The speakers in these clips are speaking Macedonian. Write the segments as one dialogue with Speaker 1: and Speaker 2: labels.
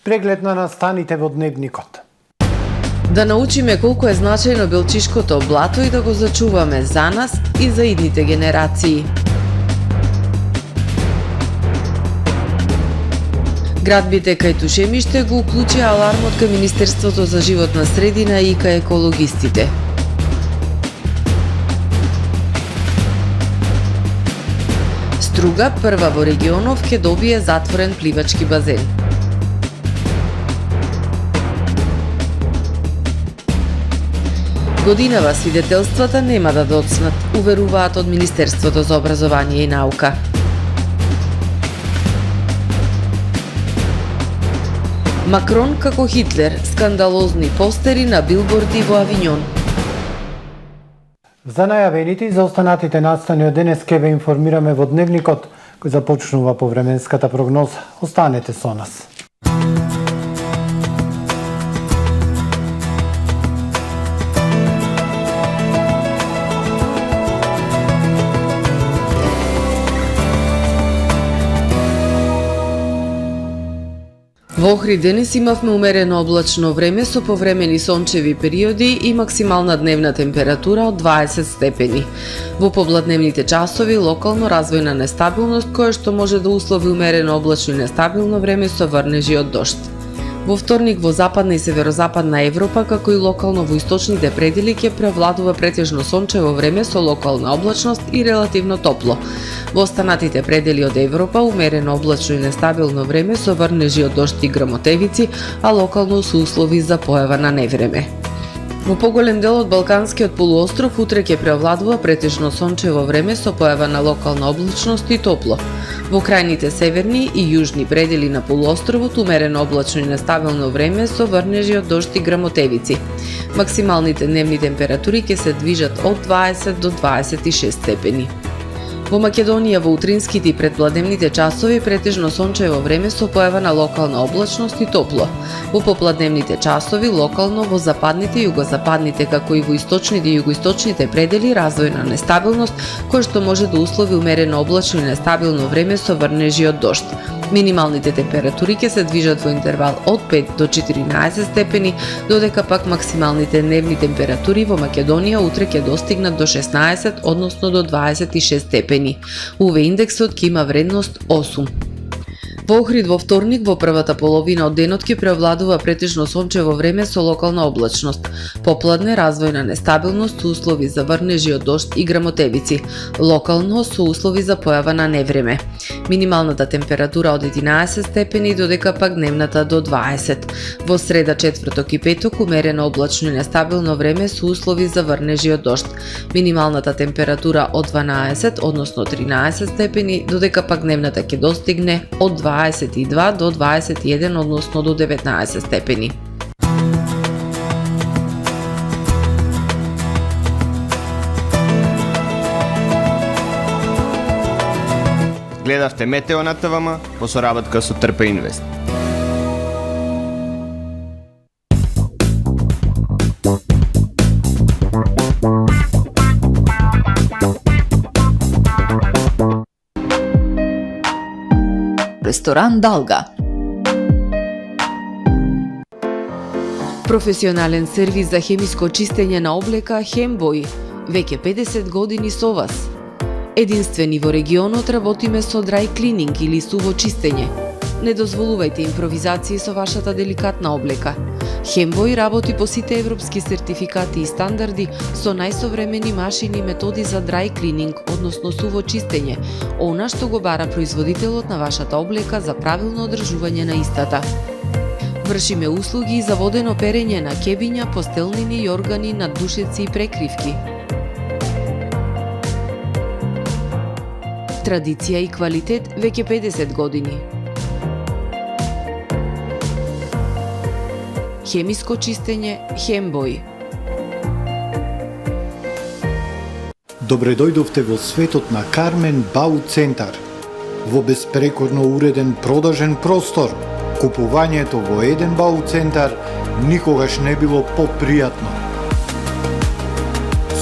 Speaker 1: Преглед на настаните во Дневникот.
Speaker 2: Да научиме колку е значајно белчишкото блато и да го зачуваме за нас и за идните генерации. Град Битека и Тушемиште го уклучија алармот кај Министерството за животна средина и кај екологистите. Струга, прва во регионов, ќе добие затворен пливачки базен. Годинава свидетелствата нема да доцнат, уверуваат од Министерството за образование и наука. Макрон како Хитлер, скандалозни постери на билборди во Авиньон.
Speaker 1: За најавените и за останатите настани од денес ке ве информираме во Дневникот, кој започнува по временската прогноза. Останете со нас.
Speaker 2: Во Охрид денес имавме умерено облачно време со повремени сончеви периоди и максимална дневна температура од 20 степени. Во попладневните часови локално развојна нестабилност која што може да услови умерено облачно и нестабилно време со врнежи од дожд. Во вторник во западна и северозападна Европа, како и локално во источните предели, ќе преовладува претежно сончево време со локална облачност и релативно топло. Во останатите предели од Европа, умерено облачно и нестабилно време со врнежи од дожд и грмотевици, а локално со услови за појава на невреме. Во поголем дел од Балканскиот полуостров утре ќе преовладува претежно сончево време со појава на локална облачност и топло. Во крајните северни и јужни предели на полуостровот умерено облачно и нестабилно време со врнежи од дожд и грмотевици. Максималните дневни температури ќе се движат од 20 до 26 степени. Во Македонија во утринските и предпладневните часови претежно сончево време со појава на локална облачност и топло. Во попладневните часови локално во западните и југозападните како и во источните и југоисточните предели развојна нестабилност која што може да услови умерено облачно и нестабилно време со врнежи од дожд. Минималните температури ќе се движат во интервал од 5 до 14 степени, додека пак максималните дневни температури во Македонија утре ќе достигнат до 16, односно до 26 степени. УВ индексот ќе има вредност 8. Во Охрид во вторник во првата половина од денот ќе преовладува претежно сончево време со локална облачност. Попладне развојна нестабилност со услови за врнежи од дожд и грмотевици, локално со услови за појава на невреме. Минималната температура од 11 степени, додека пак дневната до 20. Во среда, четврток и петок умерено облачно и нестабилно време со услови за врнежи од дожд. Минималната температура од 12, односно 13 степени, додека пак дневната ќе достигне од 22 до 21, односно до 19 степени.
Speaker 3: Гледавте Метео на ТВМ по соработка со Трпа Инвест.
Speaker 4: Ресторан Далга.
Speaker 2: Професионален сервис за хемиско чистење на облека Хембој. Веќе 50 години со вас. Единствени во регионот работиме со dry cleaning или суво чистење. Не дозволувајте импровизации со вашата деликатна облека. Хембој работи по сите европски сертификати и стандарди со најсовремени машини и методи за dry cleaning, односно суво чистење, она што го бара производителот на вашата облека за правилно одржување на истата. Вршиме услуги за водено перење на кебиња, постелнини и органи, наддушеци и прекривки. Традиција и квалитет веќе 50 години. Хемиско чистење Хембој.
Speaker 1: Добре дојдовте во светот на Кармен Бау Центар. Во беспрекорно уреден продажен простор, купувањето во еден Бау Центар никогаш не било попријатно.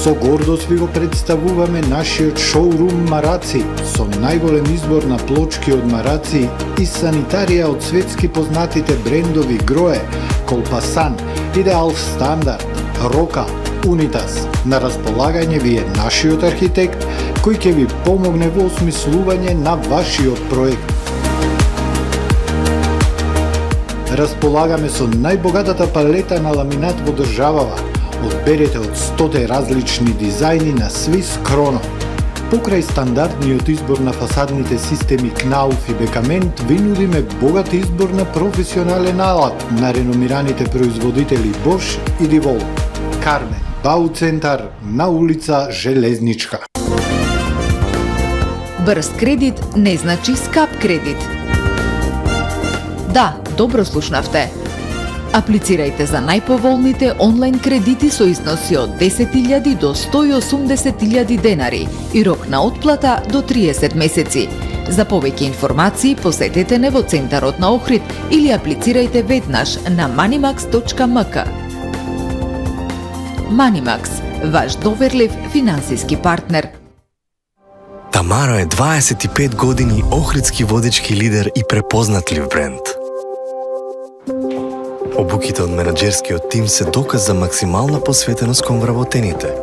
Speaker 1: Со гордост ви го представуваме нашиот шоурум Мараци со најголем избор на плочки од Мараци и санитарија од светски познатите брендови Грое, Колпасан, Идеал Стандард, Рока, Унитас. На располагање ви е нашиот архитект кој ќе ви помогне во осмислување на вашиот проект. Располагаме со најбогатата палета на ламинат во државава. Одберете од 100 различни дизајни на Swiss Chrono. Покрај стандардниот избор на фасадните системи Knauf и Бекамент, ви нудиме богат избор на професионален алат на реномираните производители Bosch и Divol. Кармен Бауцентар на улица Железничка.
Speaker 4: Брз кредит не значи скап кредит. Да, добро слушнавте. Аплицирајте за најповолните онлайн кредити со износи од 10.000 до 180.000 денари и рок на отплата до 30 месеци. За повеќе информации посетете не во Центарот на Охрид или аплицирајте веднаш на manimax.mk. Manimax, ваш доверлив финансиски партнер.
Speaker 5: Тамаро е 25 години охридски водечки лидер и препознатлив бренд. Обуките од менаџерскиот тим се доказ за максимална посветеност кон вработените.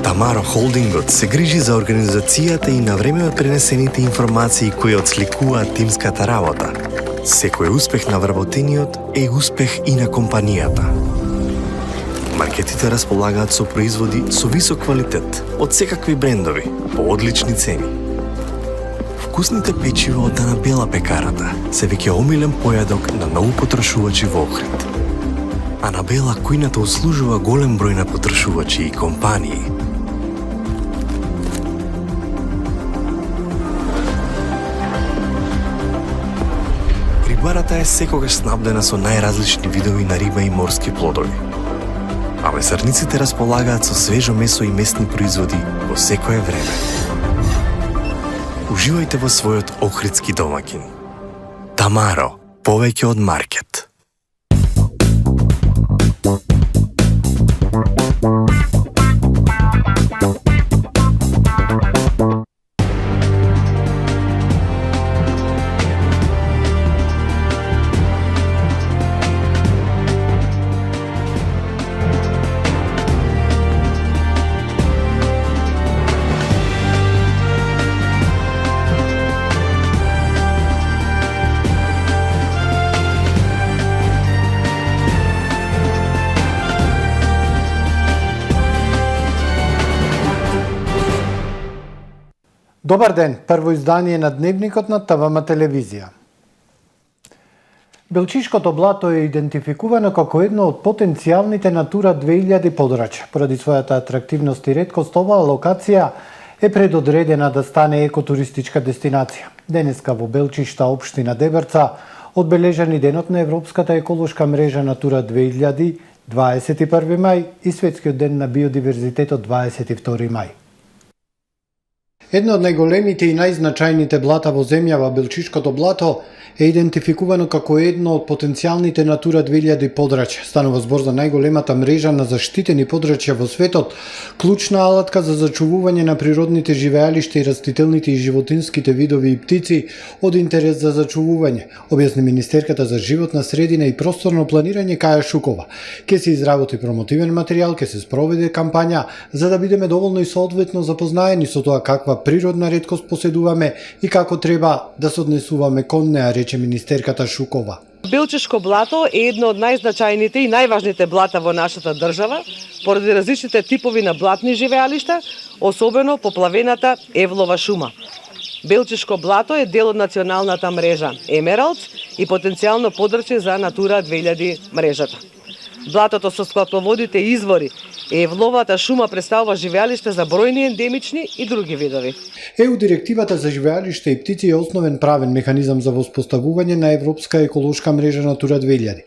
Speaker 5: Тамаро Холдингот се грижи за организацијата и на време од пренесените информации кои отсликуваат тимската работа. Секој успех на вработениот е успех и на компанијата. Маркетите располагаат со производи со висок квалитет од секакви брендови по одлични цени. Вкусните печива од Анабела пекарата се веќе омилен појадок на многу потрошувачи во Охрид. Анабела кујната услужува голем број на потрошувачи и компании. Рибарата е секогаш снабдена со најразлични видови на риба и морски плодови. А месарниците располагаат со свежо месо и месни производи во секое време. Уживајте во својот охридски домаќин. Тамаро, повеќе од маркет.
Speaker 1: Добар ден, прво издание на Дневникот на ТВМ телевизија. Белчишкото блато е идентификувано како едно од потенцијалните Натура 2000 подрачја. Поради својата атрактивност и реткост, оваа локација е предодредена да стане екотуристичка дестинација. Денеска во Белчишта, општина Дебрца, одбележани денот на Европската еколошка мрежа Натура 2000, 21 мај и Светскиот ден на биодиверзитетот 22 мај. Едно од најголемите и најзначајните блата во земјава, Белчишкото блато, е идентификувано како едно од потенцијалните Натура 2000 подрачја. Станува збор за најголемата мрежа на заштитени подрачја во светот, клучна алатка за зачувување на природните живеалишта и растителните и животинските видови и птици од интерес за зачувување, објасни министерката за животна средина и просторно планирање Каја Шукова. Ке се изработи промотивен материјал, ке се спроведе кампања за да бидеме доволно и соодветно запознаени со тоа каква природна реткост поседуваме и како треба да се однесуваме кон неа, рече министерката Шукова.
Speaker 6: Белчишко блато е едно од најзначајните и најважните блата во нашата држава, поради различните типови на блатни живеалишта, особено поплавената Евлова шума. Белчишко блато е дел од националната мрежа Емералдс и потенцијално подрачје за Натура 2000 мрежата. Блатото со склапловодите извори Евловата шума представува живеалиште за бројни ендемични и други видови.
Speaker 1: ЕУ директивата за живеалишта и птици е основен правен механизам за воспоставување на Европска еколошка мрежа Натура 2000.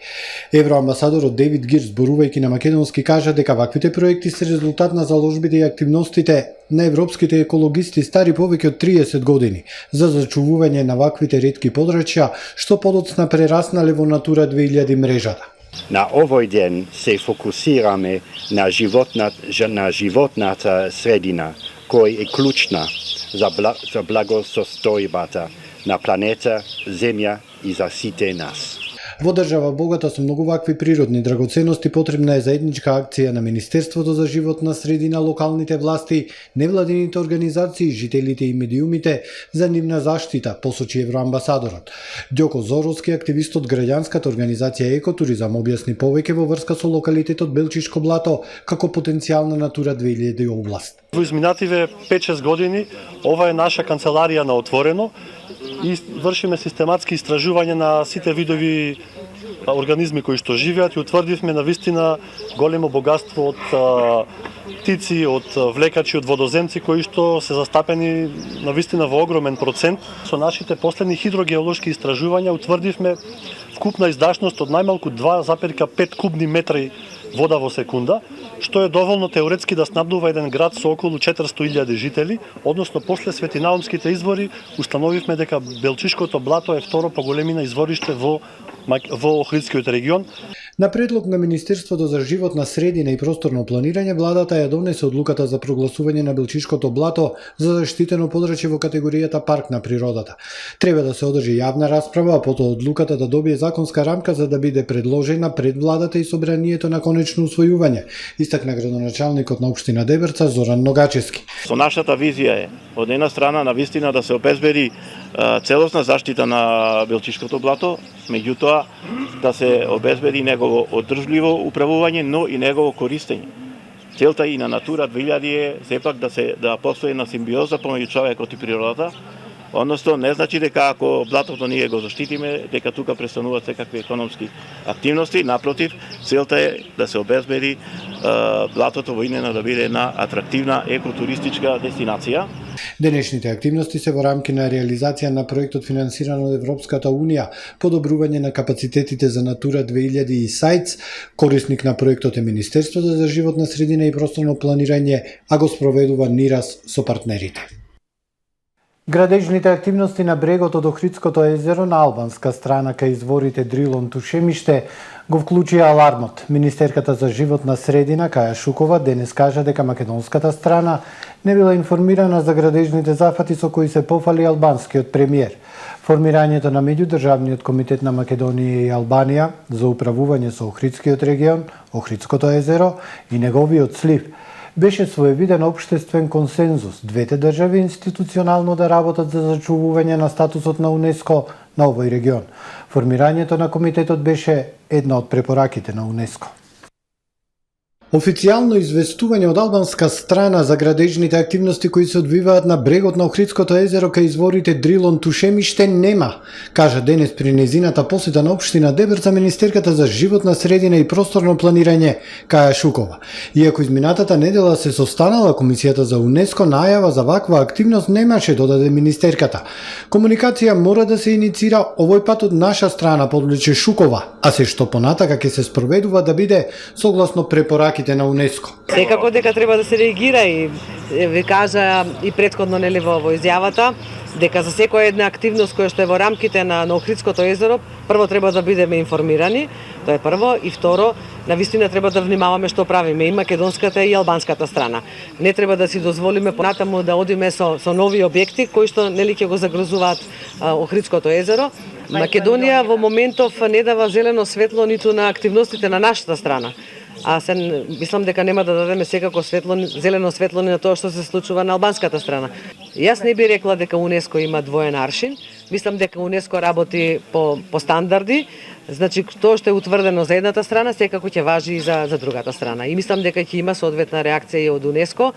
Speaker 1: Евроамбасадорот Девид Гир, зборувајќи на македонски, кажа дека ваквите проекти се резултат на заложбите и активностите на европските екологисти стари повеќе од 30 години за зачувување на ваквите ретки подрачја што подоцна прераснале во Натура 2000 мрежата.
Speaker 7: На овој ден се фокусираме на животната средина, која е клучна за благосостојбата на планета Земја и за сите нас.
Speaker 1: Во држава богата со многу вакви природни драгоценности потребна е заедничка акција на Министерството за животна средина, локалните власти, невладините организации, жителите и медиумите за нивна заштита, посочи евроамбасадорот. Ѓоко Зоровски, активист од граѓанската организација Екотуризам, објасни повеќе во врска со локалитетот Белчишко блато како потенцијална Натура 2000 област.
Speaker 8: Во изминативе 5-6 години ова е наша канцеларија на отворено и вршиме систематски истражување на сите видови организми кои што живеат и утврдивме навистина големо богатство од птици, од влекачи, од водоземци кои што се застапени навистина во огромен процент. Со нашите последни хидрогеолошки истражувања утврдивме вкупна издашност од најмалку 2,5 кубни метри вода во секунда, што е доволно теоретски да снабдува еден град со околу 400.000 жители, односно после светинаумските извори установивме дека Белчишкото блато е второ по големина извориште во Охридскиот регион.
Speaker 1: На предлог на Министерството за животна средина и просторно планирање, владата ја донесе одлуката за прогласување на Белчишкото блато за заштитено подрачје во категоријата парк на природата. Треба да се одржи јавна расправа, а потоа одлуката да добие законска рамка за да биде предложена пред владата и собранието на конечно усвојување, истакна градоначалникот на општина Дебрца Зоран Ногачевски.
Speaker 9: Со нашата визија е од една страна навистина да се обезбеди целосна заштита на Белчишкото блато, меѓутоа да се обезбеди негово одржливо управување, но и негово користење. Целта и на Натура 2000 е сепак да постои на симбиоза помеѓу човекот и природата, односно не значи дека ако блатото ние го заштитиме, дека тука престануваат секакви економски активности, напротив, целта е да се обезбеди блатото во иднина да биде една атрактивна екотуристичка дестинација.
Speaker 1: Денешните активности се во рамки на реализација на проектот финансиран од Европската Унија, подобрување на капацитетите за Натура 2000 и САјЦ. Корисник на проектот е Министерството за животна средина и просторно планирање, а го спроведува НИРАС со партнерите. Градежните активности на брегот од Охридското езеро на албанска страна кај изворите Дрилон Тушемиште го вклучија алармот. Министерката за животна средина Каја Шукова денес кажа дека македонската страна не била информирана за градежните зафати со кои се пофали албанскиот премиер. Формирањето на меѓудржавниот комитет на Македонија и Албанија за управување со Охридскиот регион, Охридското езеро и неговиот слив беше своевиден општествен консензус двете држави институционално да работат за зачувување на статусот на УНЕСКО на овој регион. Формирањето на комитетот беше една од препораките на УНЕСКО. Официјално известување од албанска страна за градежните активности кои се одвиваат на брегот на Охридското езеро кај изворите Дрилон Тушемиште нема, кажа денес при незината посета на општина Дебрца министерката за животна средина и просторно планирање Каја Шукова. Иако изминатата недела се состанала комисијата за УНЕСКО, најава за ваква активност немаше, додаде министерката. Комуникација мора да се иницира овој пат од наша страна, подлече Шукова, а се што понатака ќе се спроведува да биде согласно препораките на УНЕСКО.
Speaker 6: Секако дека треба да се реагира и ви кажа и претходно нели во изјавата дека за секоја една активност која што е во рамките на Охридското езеро, прво треба да бидеме информирани, тоа е прво, и второ, навистина треба да внимаваме што правиме и македонската и албанската страна. Не треба да си дозволиме понатаму да одиме со нови објекти кои што нели ќе го загрозуваат Охридското езеро. Македонија во моментов не дава зелено светло ниту на активностите на нашата страна. А се мислам дека нема да дадеме секако зелено светло на тоа што се случува на албанската страна. Јас не би рекла дека УНЕСКО има двоен аршин. Мислам дека УНЕСКО работи по стандарди. Значи, тоа што е утврдено за едната страна, секако ќе важи и за другата страна. И мислам дека ќе има соодветна реакција и од УНЕСКО.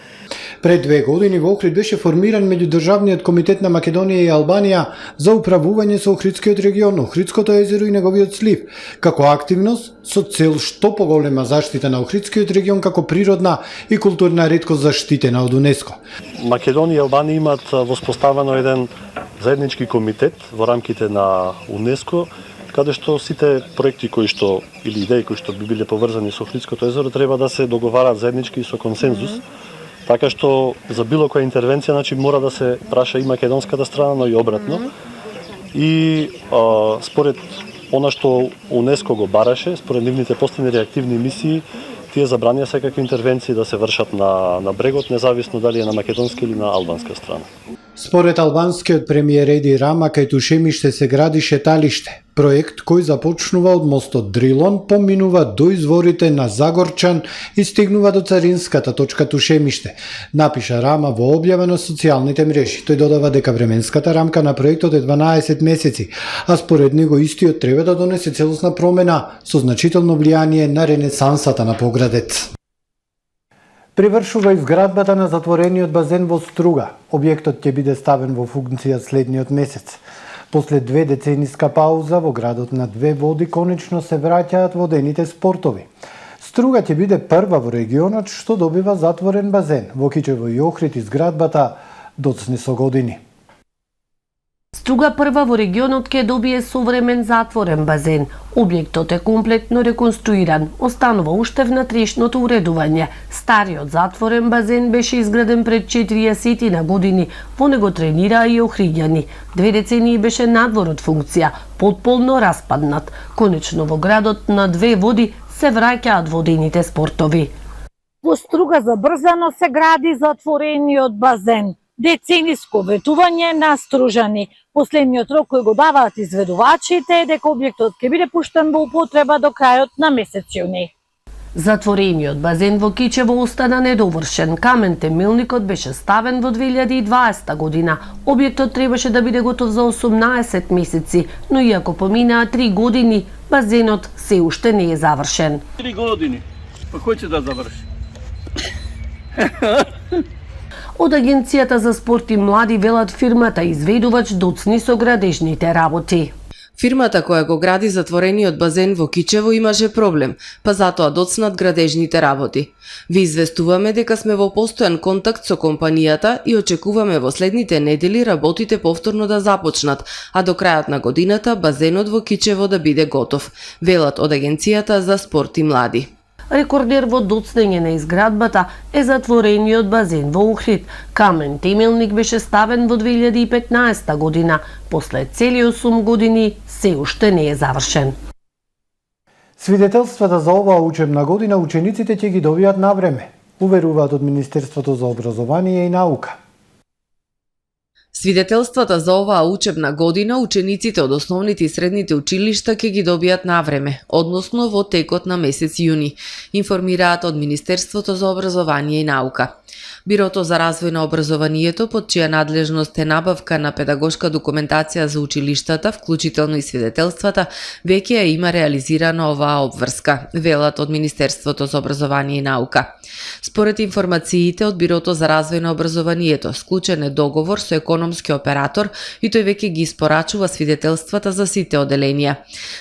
Speaker 1: Пред 2 години во Охрид беше формиран меѓудржавниот комитет на Македонија и Албанија за управување со Охридскиот регион, Охридското езеро и неговиот слив, како активност со цел што поголема заштита на Охридскиот регион како природна и културна реткост заштитена од УНЕСКО.
Speaker 8: Македонија и Албанија имаат воспоставено еден заеднички комитет во рамките на УНЕСКО, каде што сите проекти кои што или идеи кои што би биле поврзани со Охридското езеро треба да се договарат заеднички со консензус. Така што за било која интервенција значи мора да се праша и македонската страна, но и обратно. И според Она што УНЕСКО го бараше, според нивните последни реактивни мисии, тие забранија секакви интервенции да се вршат на брегот, независно дали е на македонска или на албанска страна.
Speaker 1: Според албанскиот премиер Еди Рама, кај Тушемиште се гради шеталиште. Проект кој започнува од мостот Дрилон, поминува до изворите на Загорчан и стигнува до царинската точка Тушемиште, напиша Рама во објава на социјалните мрежи. Тој додава дека временската рамка на проектот е 12 месеци, а според него истиот треба да донесе целосна промена со значително влијание на ренесансата на поградец. Привршува изградбата на затворениот базен во Струга. Објектот ќе биде ставен во функција следниот месец. После 2 децениска пауза во градот на 2 води конечно се враќаат водените спортови. Струга ќе биде прва во регионот што добива затворен базен. Во Кичево и Охрид изградбата доцне со години.
Speaker 10: Струга прва во регионот ќе добие современ затворен базен. Објектот е комплетно реконструиран, останува уште внатрешното уредување. Стариот затворен базен беше изграден пред 40 на години, во него тренираа и охриѓани. 2 децении беше надвор од функција, потполно распаднат. Конечно во градот на 2 води се враќаат водените спортови.
Speaker 11: Во Струга забрзано се гради затворениот базен. Децениско ветување на стружани. Последниот рок кој го даваат изведувачите е дека објектот ќе биде пуштен во употреба до крајот на месец јуни.
Speaker 10: Затворениот базен во Кичево остана недовршен. Камен темелникот беше ставен во 2020 година. Објектот требаше да биде готов за 18 месеци, но иако поминаа 3 години, базенот се уште не е завршен.
Speaker 12: 3 години, па кој ќе да заврши?
Speaker 10: Од Агенцијата за спорт и млади велат фирмата изведувач доцни со градежните работи.
Speaker 2: Фирмата која го гради затворениот базен во Кичево имаше проблем, па затоа доцнат градежните работи. Ви известуваме дека сме во постојан контакт со компанијата и очекуваме во следните недели работите повторно да започнат, а до крајот на годината базенот во Кичево да биде готов, велат од Агенцијата за спорт и млади.
Speaker 10: Рекордер во доцнење на изградбата е затворениот базен во Охрид. Камен темелник беше ставен во 2015 година. После цели 8 години се уште не е завршен.
Speaker 1: Свидетелствата за оваа учебна година учениците ќе ги добијат на време, уверуваат од Министерството за образование и наука.
Speaker 2: Свидетелствата за оваа учебна година учениците од основните и средните училишта ќе ги добијат на време, односно во текот на месец јуни, информираат од Министерството за образование и наука. Бирото за развој на образованието, под чија надлежност е набавка на педагошка документација за училиштата, вклучително и свидетелствата, веќе ја има реализирана оваа обврска, велат од Министерството за образование и наука. Според информациите од Бирото за развој на образованието, склучен е договор со економски оператор и тој веќе ги испорачува свидетелствата за сите оделенија.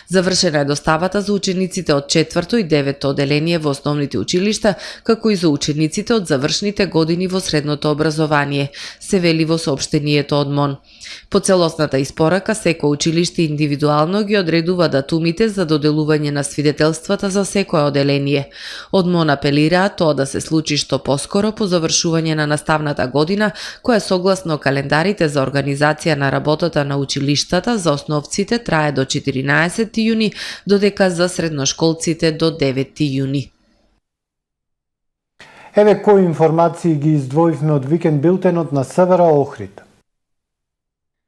Speaker 2: Завршена е доставата за учениците од 4-то и 9-то оделение во основните училишта, како и за учениците од завршните години во средното образование, се вели во соопштението од МОН. По целосната испорака, секој училиште индивидуално ги одредува датумите за доделување на свидетелствата за секое оделение. Од МОН апелираат тоа да се случи што поскоро по завршување на наставната година, која согласно календарите за организација на работата на училиштата за основците трае до 14 јуни, додека за средношколците до 9 јуни.
Speaker 1: Еве кои информации ги издвоивме од викенд билтенот на СВР Охрид.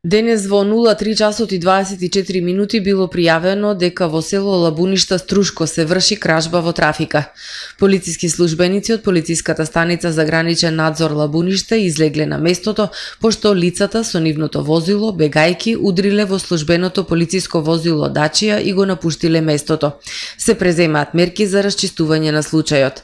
Speaker 2: Денес во 03 часот и 24 минути било пријавено дека во село Лабуништа Струшко се врши кражба во трафика. Полициски службеници од полициската станица за граничен надзор Лабуништа излегле на местото, пошто лицата со нивното возило, бегајки, удриле во службеното полициско возило Дачија и го напуштиле местото. Се преземаат мерки за расчистување на случајот.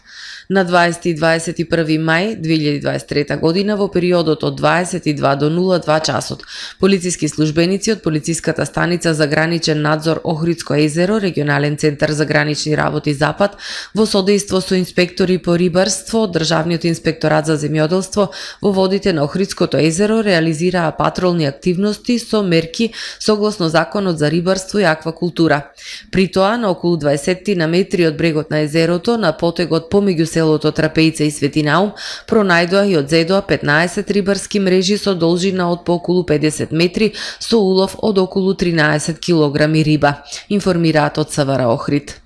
Speaker 2: На 20 и 21 мај 2023 година во периодот од 22 до 02 часот, полициски службеници од полициската станица за граничен надзор Охридско езеро, регионален центар за гранични работи Запад, во содејство со инспектори по рибарство од Државниот инспекторат за земјоделство во водите на Охридското езеро реализираа патролни активности со мерки согласно Законот за рибарство и аквакултура. При тоа на околу 20 на метри од брегот на езерото, на потегот помеѓу селото Трапејца и Свети Наум пронајдоа и одзедоа 15 рибарски мрежи со должина од по околу 50 метри со улов од околу 13 килограми риба, информираат од СВР Охрид.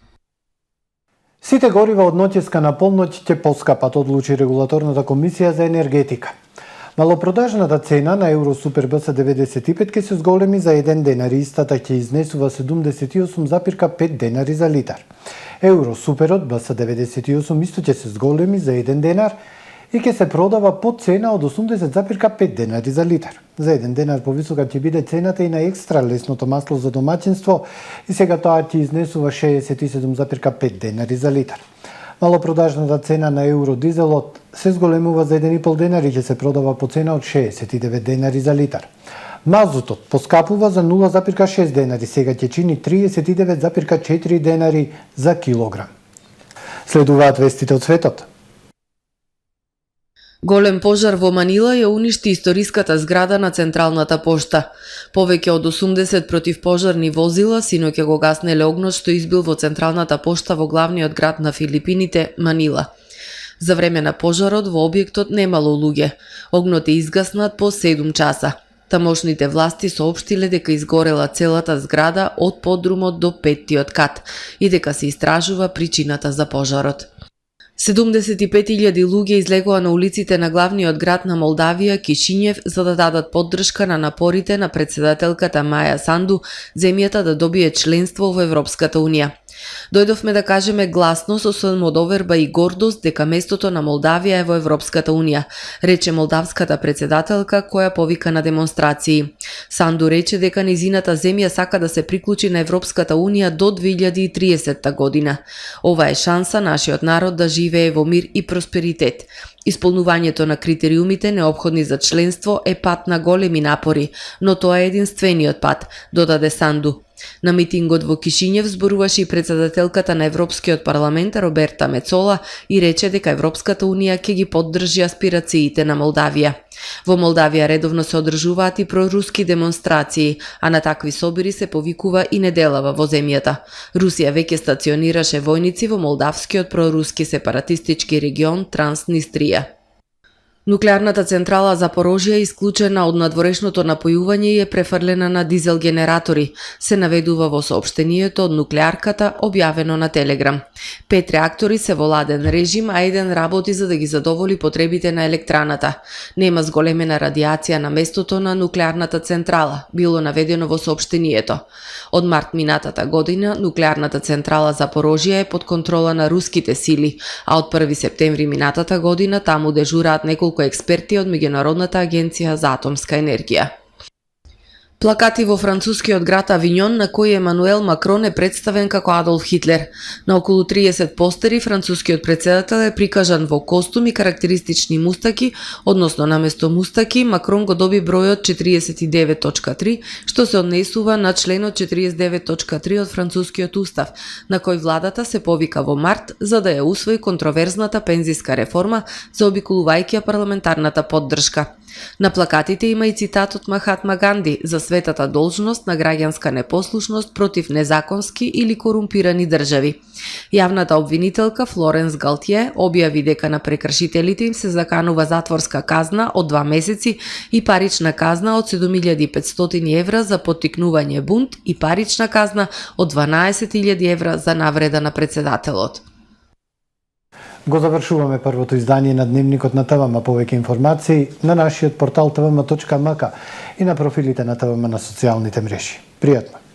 Speaker 1: Сите горива од ноќеска на полноќ ќе поскапат, одлучи регулаторната комисија за енергетика. Малопродажната цена на Евросупер БС95 ќе се зголеми за 1 денар и истата ќе изнесува 78,5 денари за литар. Евросуперот БС98 исто ќе се зголеми за 1 денар и ќе се продава по цена од 80,5 денари за литар. За 1 денар повисока ќе биде цената и на екстра лесното масло за домаќинство и сега тоа ќе изнесува 67,5 денари за литар. Малопродажната цена на евродизелот се зголемува за 1,5 денар и ќе се продава по цена од 69 денари за литар. Мазутот поскапува за 0,6 денари, сега ќе чини 39,4 денари за килограм. Следуваат вестите од светот.
Speaker 2: Голем пожар во Манила ја уништи историската зграда на Централната пошта. Повеќе од 80 противпожарни возила синоќа го гаснеле огнот што избил во Централната пошта во главниот град на Филипините, Манила. За време на пожарот во објектот немало луѓе. Огнот е изгаснат по 7 часа. Тамошните власти соопштиле дека изгорела целата зграда од подрумот до 5-тиот кат и дека се истражува причината за пожарот. 75.000 луѓе излегоа на улиците на главниот град на Молдавија, Кишињев, за да дадат поддршка на напорите на председателката Маја Санду земјата да добие членство во Европската Унија. Дојдовме да кажеме гласно со самодоверба и гордост дека местото на Молдавија е во Европската Унија, рече молдавската председателка која повика на демонстрации. Санду рече дека низината земја сака да се приклучи на Европската Унија до 2030 година. Ова е шанса нашиот народ да живее во мир и просперитет. Исполнувањето на критериумите неопходни за членство е пат на големи напори, но тоа е единствениот пат, додаде Санду. На митингот во Кишињев зборуваше и председателката на Европскиот парламент Роберта Мецола и рече дека Европската Унија ќе ги поддржи аспирациите на Молдавија. Во Молдавија редовно се одржуваат и проруски демонстрации, а на такви собири се повикува и неделава во земјата. Русија веќе стационираше војници во молдавскиот проруски сепаратистички регион Транснистрија. Нуклеарната централа Запорожје е исклучена од надворешното напојување и е префрлена на дизел генератори, се наведува во соопштението од нуклеарката објавено на Телеграм. 5 реактори се во ладен режим, а еден работи за да ги задоволи потребите на електраната. Нема зголемена радиација на местото на нуклеарната централа, било наведено во соопштението. Од март минатата година нуклеарната централа Запорожје е под контрола на руските сили, а од 1 септември минатата година таму дежураат неколку експерти од Меѓународната агенција за атомска енергија. Плакати во францускиот град Авиньон на кои Емануел Макрон е представен како Адолф Хитлер. На околу 30 постери францускиот председател е прикажан во костум и карактеристични мустаки, односно наместо мустаки Макрон го доби бројот 49.3, што се однесува на членот 49.3 од францускиот устав, на кој владата се повика во март за да ја усвои контроверзната пензиска реформа, заобиколувајќи ја парламентарната поддршка. На плакатите има и цитат од Махатма Ганди за светата должност на граѓанска непослушност против незаконски или корумпирани држави. Јавната обвинителка Флоренс Галтие објави дека на прекршителите им се заканува затворска казна од 2 месеци и парична казна од 7.500 евра за поттикнување бунт и парична казна од 12.000 евра за навреда на председателот.
Speaker 1: Го завршуваме првото издание на Дневникот на ТВМ. Повеќе информации на нашиот портал tvm.mk и на профилите на ТВМ на социјалните мрежи. Пријатно!